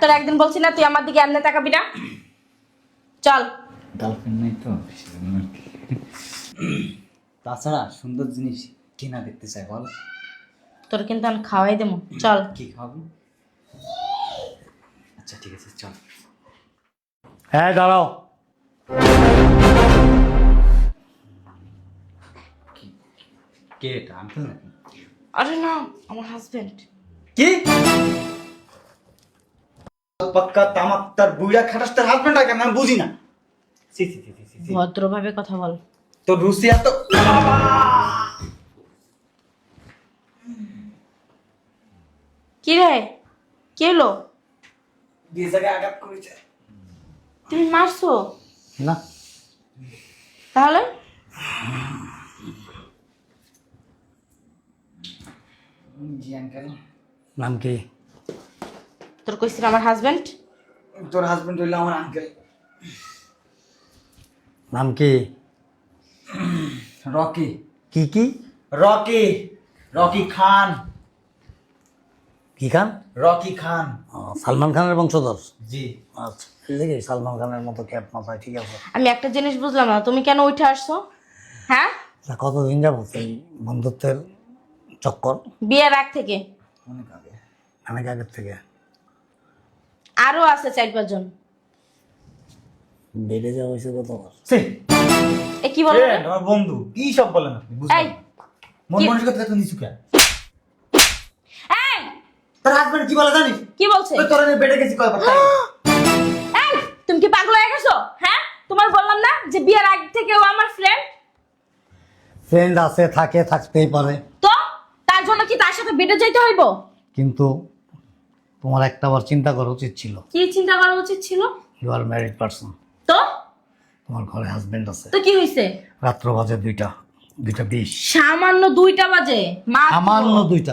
তোর একদিন বলছি না তুই আমার দিকে এমনি তাকাবি না। চল। গার্লফ্রেন্ড নাই তো সেজন্য আর কি। তাছাড়া সুন্দর জিনিস কিনা দেখতে চাই বল। তোর কিন্তু আমি খাওয়াই দেবো, চল। কি খাবি? আচ্ছা ঠিক আছে চল। হ্যাঁ দাঁড়াও। কে এটা আঙ্কেল নাকি? আরে না, আমার হাজবেন্ড। কি পাক্কা তামাক তার বুইড়া খাটাস তার হাজবেন্ড কেন আমি বুঝি না। সি সি সি সি সি ভদ্রভাবে কথা বল। তোর রুচি এত। কি রে, কি হলো? যে জায়গায় আঘাত করেছে। তুমি মারছো? না তাহলে জি আঙ্কেল। নাম কি? তোর কইছিল আমার হাজবেন্ড। তোর হাজবেন্ড হইলো আমার আঙ্কেল। নাম কি? রকি। কি কি? রকি, রকি খান। কি খান? রকি খান। সালমান খানের বংশধর। জি। আচ্ছা এই দেখি সালমান খানের মতো ক্যাপ মাথায়, ঠিক আছে। আমি একটা জিনিস বুঝলাম না, তুমি কেন উঠে আসছো? হ্যাঁ, তা কতদিন যাবো এই বন্ধুত্বের চক্কর? বিয়ের আগ থেকে। অনেক আগে। অনেক আগের থেকে। আরো আছে 4-5 জন। বেড়ে যাওয়া হয়েছে কতবার? সে এ কি বলো? আমার বন্ধু কি সব বলেন আপনি বুঝলেন এই, না। মন কি- মানসিকতা তো নিচু কেন? এই তোর হাজবেন্ড কি বলে জানিস? কি বলছে? ওই তোর আমি বেড়ে গেছি কয়বার তাই। এই তুমি কি পাগল হয়ে গেছো? হ্যাঁ, তোমার বললাম না যে বিয়ের আগ থেকে ও আমার ফ্রেন্ড। ফ্রেন্ড আছে, থাকে, থাকতেই পারে, তো তার জন্য কি তার সাথে বেডে যাইতে হইব? কিন্তু তোমার একটাবার চিন্তা করা উচিত ছিল। কি চিন্তা করা উচিত ছিল? You are married person. তো তোমার ঘরে হাজবেন্ড আছে। তো কি হইছে? রাত্র বাজে 2টা 2টা 20। সামান্য 2টা বাজে, মা সামান্য 2টা।